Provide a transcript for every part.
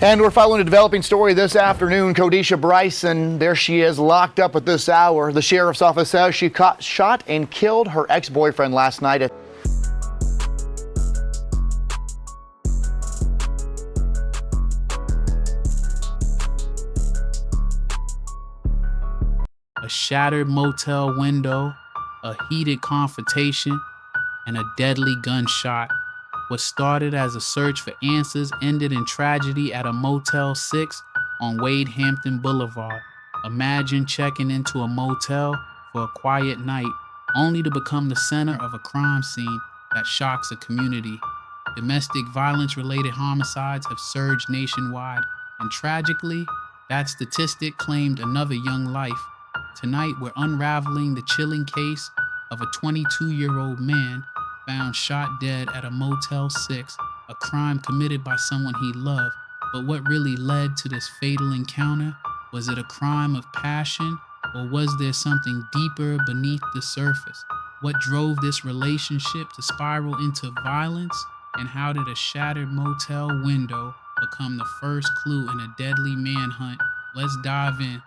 And we're following a developing story this afternoon. Kodesha Bryson, there she is, locked up at this hour. The sheriff's office says she shot and killed her ex-boyfriend last night. A shattered motel window, a heated confrontation, and a deadly gunshot. What started as a search for answers ended in tragedy at a Motel 6 on Wade Hampton Boulevard. Imagine checking into a motel for a quiet night, only to become the center of a crime scene that shocks a community. Domestic violence-related homicides have surged nationwide, and tragically, that statistic claimed another young life. Tonight, we're unraveling the chilling case of a 22-year-old man found shot dead at a Motel 6, a crime committed by someone he loved. But what really led to this fatal encounter? Was it a crime of passion, or was there something deeper beneath the surface? What drove this relationship to spiral into violence? And how did a shattered motel window become the first clue in a deadly manhunt? Let's dive in.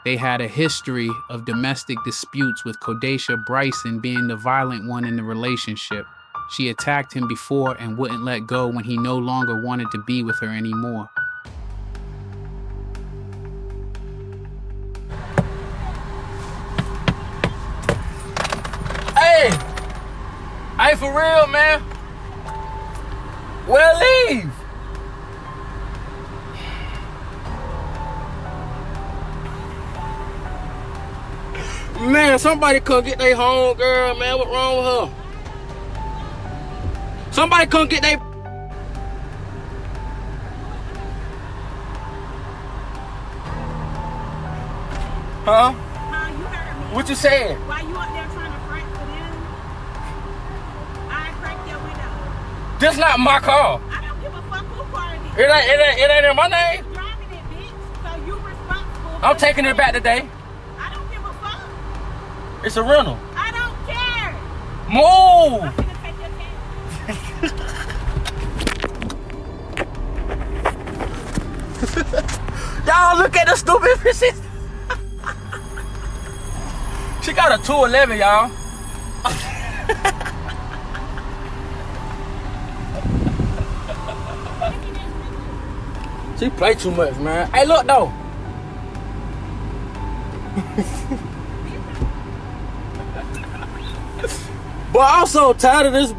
They had a history of domestic disputes, with Kodesha Bryson being the violent one in the relationship. She attacked him before and wouldn't let go when he no longer wanted to be with her anymore. Hey, for real, man. Well, leave. Man, somebody come get their home girl, man. What wrong with her? Somebody come get their... Huh? You heard me. What you said? Why you up there trying to front for them? I cracked your window. This not my car. I don't give a fuck who car it is. It ain't in my name. You driving it, bitch. So you responsible. I'm taking it back today. I don't give a fuck. It's a rental. I don't care. Move! I'm gonna take your cash. Y'all look at the stupid bitches. She got a 211, y'all. She play too much, man. Hey, look though. Boy, I'm so tired of this.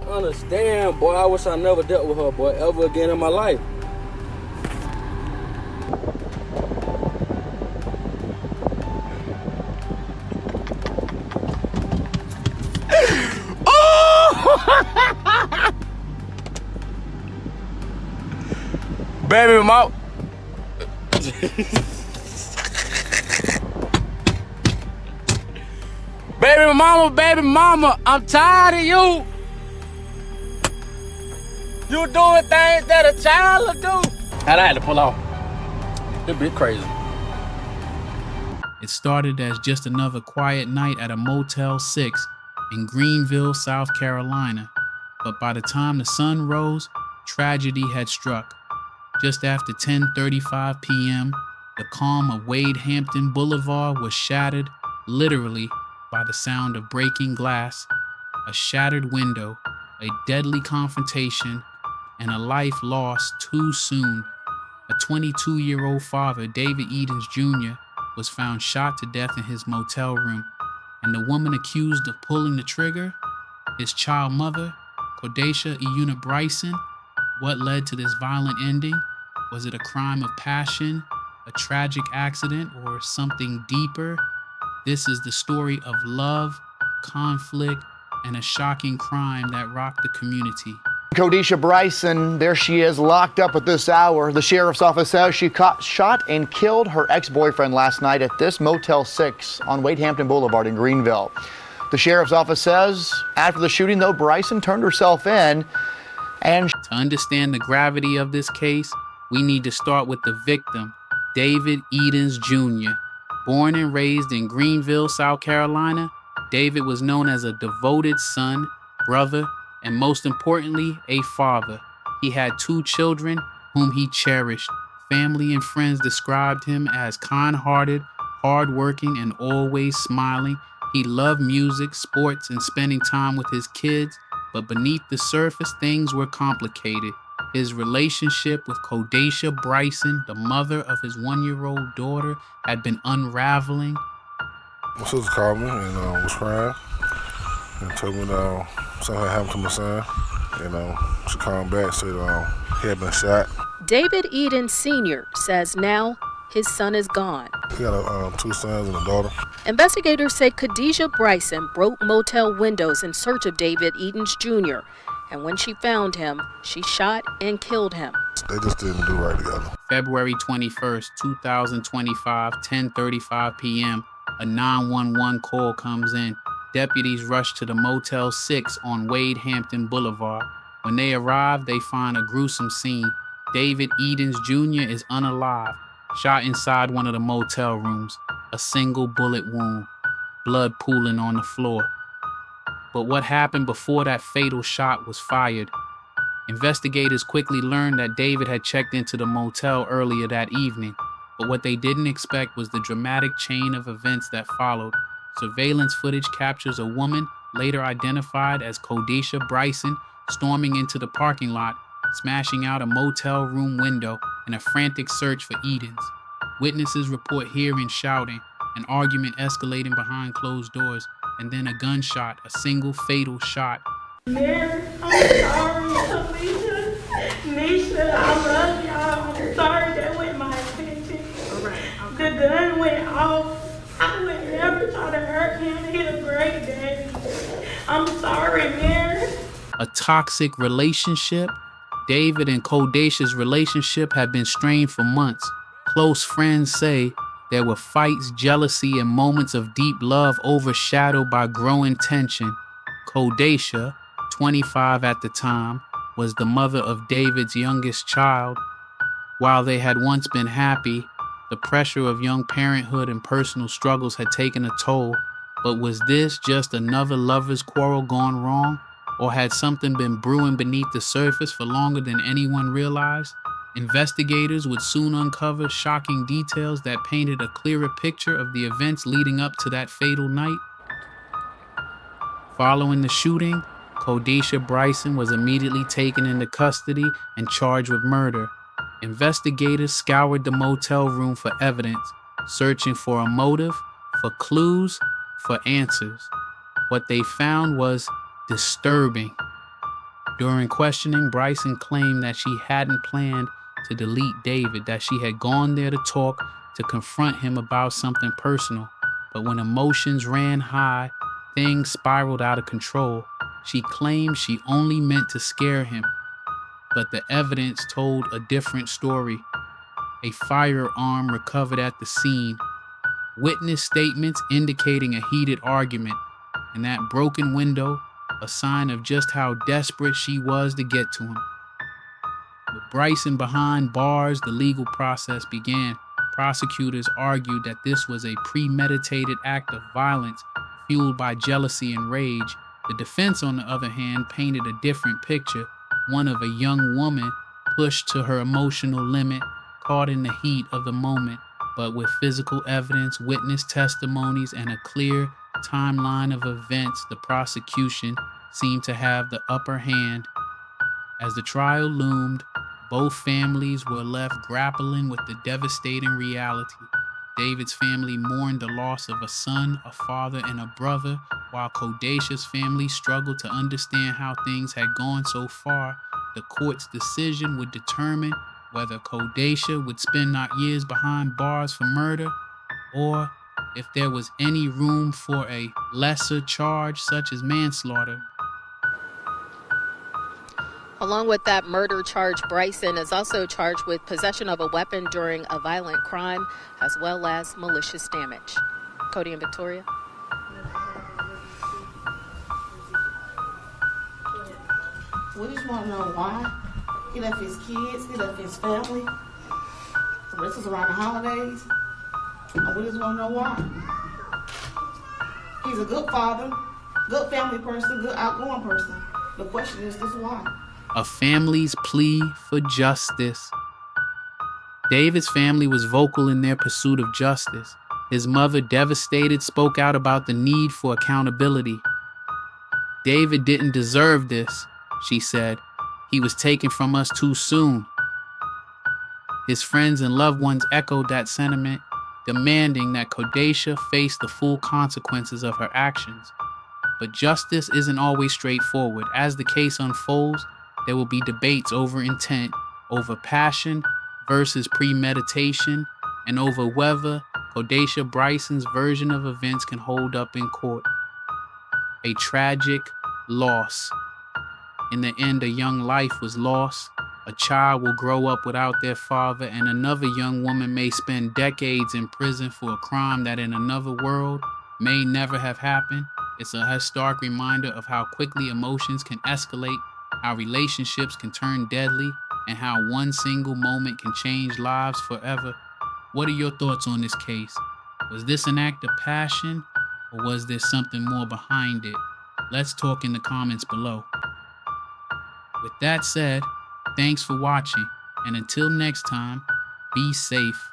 Understand, boy. I wish I never dealt with her, boy, ever again in my life. Baby mama. Baby mama, I'm tired of you. You doing things that a child will do. And I had to pull off. This bitch crazy. It started as just another quiet night at a Motel 6 in Greenville, South Carolina. But by the time the sun rose, tragedy had struck. Just after 10:35 p.m., the calm of Wade Hampton Boulevard was shattered, literally, by the sound of breaking glass, a shattered window, a deadly confrontation, and a life lost too soon. A 22-year-old father, David Edens Jr., was found shot to death in his motel room, and the woman accused of pulling the trigger, his child mother, Kodesha Iyuna Bryson. What led to this violent ending? Was it a crime of passion, a tragic accident, or something deeper? This is the story of love, conflict, and a shocking crime that rocked the community. Kodesha Bryson, there she is, locked up at this hour. The sheriff's office says she shot and killed her ex-boyfriend last night at this Motel 6 on Wade Hampton Boulevard in Greenville. The sheriff's office says after the shooting, though, Bryson turned herself in. And to understand the gravity of this case, we need to start with the victim, David Edens Jr. Born and raised in Greenville, South Carolina, David was known as a devoted son, brother, and most importantly, a father. He had 2 children whom he cherished. Family and friends described him as kind-hearted, hardworking, and always smiling. He loved music, sports, and spending time with his kids, but beneath the surface, things were complicated. His relationship with Kodesha Bryson, the mother of his 1-year-old daughter, had been unraveling. My sister called me and was crying and told me something had happened to my son. She called back, said he had been shot. David Eden Sr. says now his son is gone. He got 2 sons and a daughter. Investigators say Kodesha Bryson broke motel windows in search of David Edens Jr., and when she found him, she shot and killed him. They just didn't do right together. February 21st, 2025, 10:35 p.m., a 911 call comes in. Deputies rush to the Motel 6 on Wade Hampton Boulevard. When they arrive, they find a gruesome scene. David Edens Jr. is unalive, shot inside one of the motel rooms, a single bullet wound, blood pooling on the floor. But what happened before that fatal shot was fired? Investigators quickly learned that David had checked into the motel earlier that evening, but what they didn't expect was the dramatic chain of events that followed. Surveillance footage captures a woman, later identified as Kodesha Bryson, storming into the parking lot, smashing out a motel room window in a frantic search for Edens. Witnesses report hearing shouting, an argument escalating behind closed doors, and then a gunshot, a single fatal shot. Mary, I'm sorry, Alicia, Nisha, I love y'all. I'm sorry that went my attention. The gun went off. I would never try to hurt him. He's a great daddy. I'm sorry, Mary. A toxic relationship? David and Kodesha's relationship had been strained for months. Close friends say there were fights, jealousy, and moments of deep love overshadowed by growing tension. Kodesha, 25 at the time, was the mother of David's youngest child. While they had once been happy, the pressure of young parenthood and personal struggles had taken a toll. But was this just another lover's quarrel gone wrong? Or had something been brewing beneath the surface for longer than anyone realized? Investigators would soon uncover shocking details that painted a clearer picture of the events leading up to that fatal night. Following the shooting, Kodesha Bryson was immediately taken into custody and charged with murder. Investigators scoured the motel room for evidence, searching for a motive, for clues, for answers. What they found was disturbing. During questioning, Bryson claimed that she hadn't planned to delete David, that she had gone there to talk, to confront him about something personal. But when emotions ran high, things spiraled out of control. She claimed she only meant to scare him, but the evidence told a different story. A firearm recovered at the scene, witness statements indicating a heated argument, and that broken window, a sign of just how desperate she was to get to him. With Bryson behind bars, the legal process began. Prosecutors argued that this was a premeditated act of violence fueled by jealousy and rage. The defense, on the other hand, painted a different picture, one of a young woman pushed to her emotional limit, caught in the heat of the moment. But with physical evidence, witness testimonies, and a clear timeline of events, the prosecution seemed to have the upper hand. As the trial loomed, both families were left grappling with the devastating reality. David's family mourned the loss of a son, a father, and a brother, while Kodesha's family struggled to understand how things had gone so far. The court's decision would determine whether Kodesha would spend not years behind bars for murder, or if there was any room for a lesser charge such as manslaughter. Along with that murder charge, Bryson is also charged with possession of a weapon during a violent crime, as well as malicious damage. Cody and Victoria. We just want to know why he left his kids, he left his family. This is around the holidays, and we just want to know why. He's a good father, good family person, good outgoing person. The question is why. A family's plea for justice. David's family was vocal in their pursuit of justice. His mother, devastated, spoke out about the need for accountability. David didn't deserve this, she said. He was taken from us too soon. His friends and loved ones echoed that sentiment, demanding that Kodesha face the full consequences of her actions. But justice isn't always straightforward. As the case unfolds, there will be debates over intent, over passion versus premeditation, and over whether Kodesha Bryson's version of events can hold up in court. A tragic loss. In the end, a young life was lost. A child will grow up without their father, and another young woman may spend decades in prison for a crime that in another world may never have happened. It's a historic reminder of how quickly emotions can escalate, how relationships can turn deadly, and how one single moment can change lives forever. What are your thoughts on this case? Was this an act of passion, or was there something more behind it? Let's talk in the comments below. With that said, thanks for watching, and until next time, be safe.